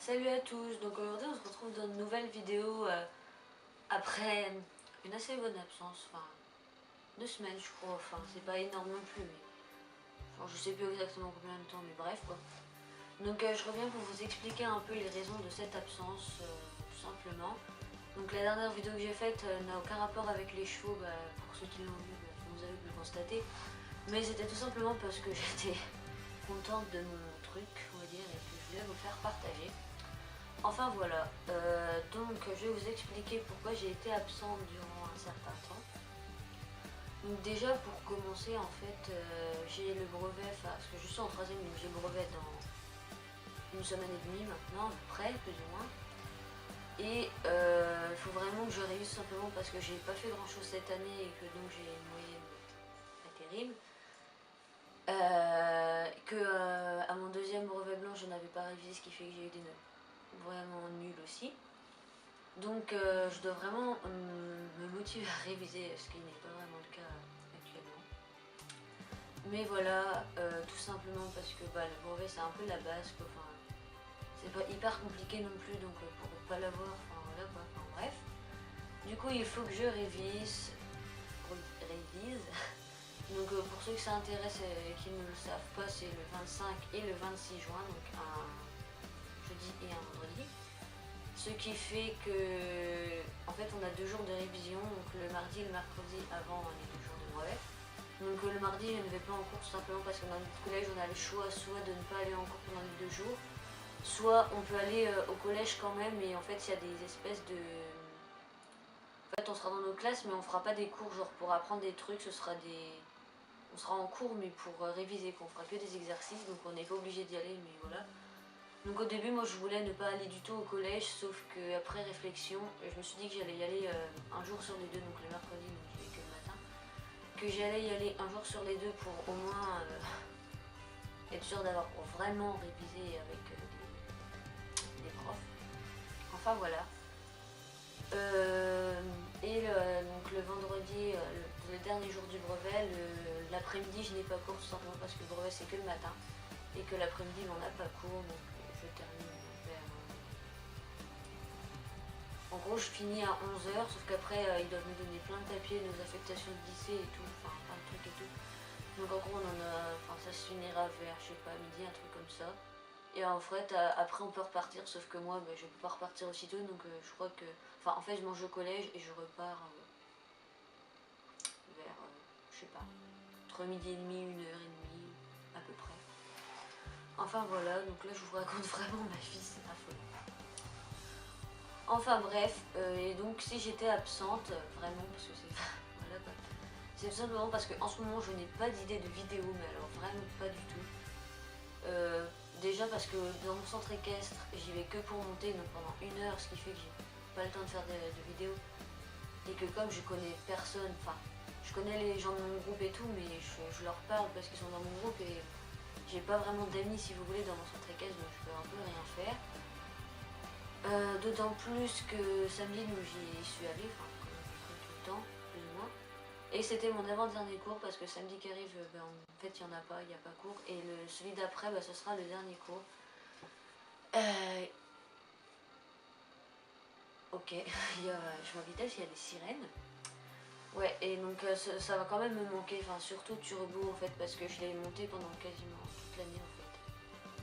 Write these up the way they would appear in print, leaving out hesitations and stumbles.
Salut à tous, donc aujourd'hui on se retrouve dans une nouvelle vidéo après une assez bonne absence, enfin 2 semaines je crois, enfin c'est pas énorme non plus, mais enfin, je sais plus exactement combien de temps, mais bref quoi. Donc je reviens pour vous expliquer un peu les raisons de cette absence, tout simplement. Donc la dernière vidéo que j'ai faite n'a aucun rapport avec les chevaux, pour ceux qui l'ont vu, vous avez pu le constater, mais c'était tout simplement parce que j'étais contente de mon truc, on va dire, et que je voulais vous faire partager. Enfin voilà, donc je vais vous expliquer pourquoi j'ai été absente durant un certain temps. Donc déjà pour commencer en fait j'ai le brevet, parce que je suis en troisième donc j'ai le brevet dans 1 semaine et demie maintenant, à peu près, plus ou moins. Et il faut vraiment que je révise simplement parce que j'ai pas fait grand chose cette année et que donc j'ai une moyenne pas terrible. À mon deuxième brevet blanc je n'avais pas révisé, ce qui fait que j'ai eu des notes vraiment nulles aussi. Donc je dois vraiment me motiver à réviser, ce qui n'est pas vraiment le cas actuellement. Mais voilà, tout simplement parce que le brevet c'est un peu la base quoi. Enfin, c'est pas hyper compliqué non plus, donc pour pas l'avoir, enfin voilà quoi, enfin bref. Du coup il faut que je révise. Donc pour ceux que ça intéresse et qui ne le savent pas, c'est le 25 et le 26 juin, donc un jeudi et un vendredi. Ce qui fait que, en fait, on a 2 jours de révision, donc le mardi et le mercredi avant les 2 jours de brevet. Donc le mardi, je ne vais pas en cours tout simplement parce que dans notre collège, on a le choix soit de ne pas aller en cours pendant les 2 jours, soit on peut aller au collège quand même, et en fait, il y a des espèces de... En fait, on sera dans nos classes, mais on fera pas des cours genre pour apprendre des trucs, ce sera des... On sera en cours, mais pour réviser, qu'on fera que des exercices, donc on n'est pas obligé d'y aller, mais voilà. Donc au début moi je voulais ne pas aller du tout au collège, sauf qu'après réflexion, je me suis dit que j'allais y aller un jour sur les deux, donc le mercredi, donc j'y vais que le matin, que j'allais y aller un jour sur les deux pour au moins être sûr d'avoir vraiment révisé avec des profs. Enfin voilà. Donc le vendredi, le dernier jour du brevet, l'après-midi je n'ai pas cours tout simplement parce que le brevet c'est que le matin et que l'après-midi on n'a pas cours, donc je termine vers... En gros je finis à 11h, sauf qu'après ils doivent nous donner plein de papiers, nos affectations de lycée et tout, enfin plein de trucs et tout. Donc en gros on en a, enfin ça se finira vers, je sais pas, midi, un truc comme ça. Et en fait, après on peut repartir, sauf que moi je peux pas repartir aussitôt, donc je crois que... Enfin en fait je mange au collège et je repars vers, je sais pas, entre midi et demi, 1h30 à peu près. Enfin voilà, donc là je vous raconte vraiment ma vie, c'est affolant. Enfin bref, et donc si j'étais absente, vraiment parce que c'est... voilà quoi. C'est tout simplement parce qu'en ce moment je n'ai pas d'idée de vidéo, mais alors vraiment pas du tout. Déjà parce que dans mon centre équestre, j'y vais que pour monter, donc pendant 1 heure, ce qui fait que j'ai pas le temps de faire de vidéos. Et que comme je connais personne, enfin, je connais les gens de mon groupe et tout, mais je leur parle parce qu'ils sont dans mon groupe et j'ai pas vraiment d'amis si vous voulez dans mon centre équestre, donc je peux un peu rien faire. D'autant plus que samedi, donc j'y suis allée, enfin, comme tout le temps, plus ou moins. Et c'était mon avant-dernier cours parce que samedi qui arrive, en fait, il n'y en a pas, il n'y a pas cours. Et celui d'après, ce sera le dernier cours. Ok, je m'invitais s'il y a des sirènes. Ouais, et donc ça va quand même me manquer, enfin surtout Turbo en fait, parce que je l'ai monté pendant quasiment toute l'année en fait.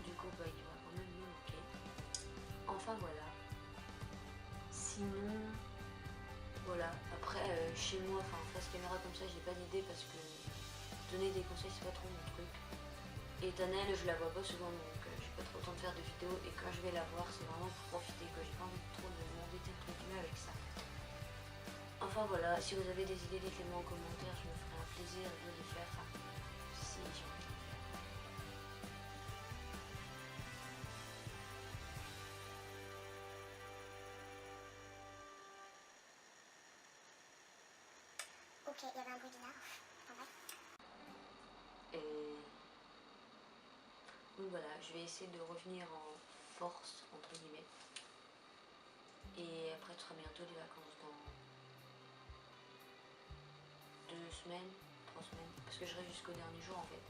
Du coup, il va quand même me manquer. Enfin voilà. Sinon, voilà. Après, chez moi, enfin face caméra comme ça, j'ai pas d'idée parce que donner des conseils, c'est pas trop mon truc. Et Tanel, je la vois pas souvent, donc j'ai pas trop le temps de faire de vidéos. Et quand je vais la voir, c'est vraiment pour profiter, quoi. J'ai pas envie trop de m'embêter entre guillemets avec ça. Enfin voilà, si vous avez des idées, dites-les-moi en commentaire, je me ferai un plaisir de les faire. Enfin, si j'ai envie de les faire. Ok, il y avait un bruit bizarre. En vrai. Et donc voilà, je vais essayer de revenir en force, entre guillemets. Et après, ce sera bientôt les vacances dans 2 semaines, 3 semaines, parce que je reste jusqu'au dernier jour en fait.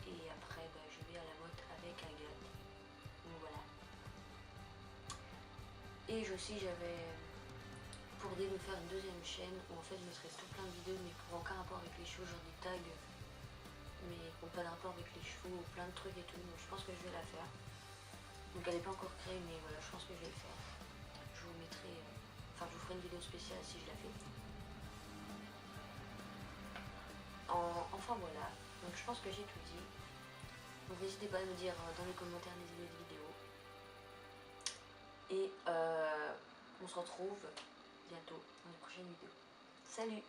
Et après, je vais à la motte avec Agathe. Donc voilà. Et aussi j'avais pour l'idée de me faire une deuxième chaîne où en fait je mettrais tout plein de vidéos mais qui n'ont aucun rapport avec les chevaux, genre des tags mais qui n'ont pas de rapport avec les chevaux, plein de trucs et tout, donc je pense que je vais la faire. Donc elle n'est pas encore créée mais voilà, je pense que je vais le faire. Je vous mettrai, enfin je vous ferai une vidéo spéciale si je la fais. Enfin voilà, donc je pense que j'ai tout dit. Donc n'hésitez pas à me dire dans les commentaires les idées de vidéos. Et on se retrouve bientôt dans une prochaine vidéo. Salut!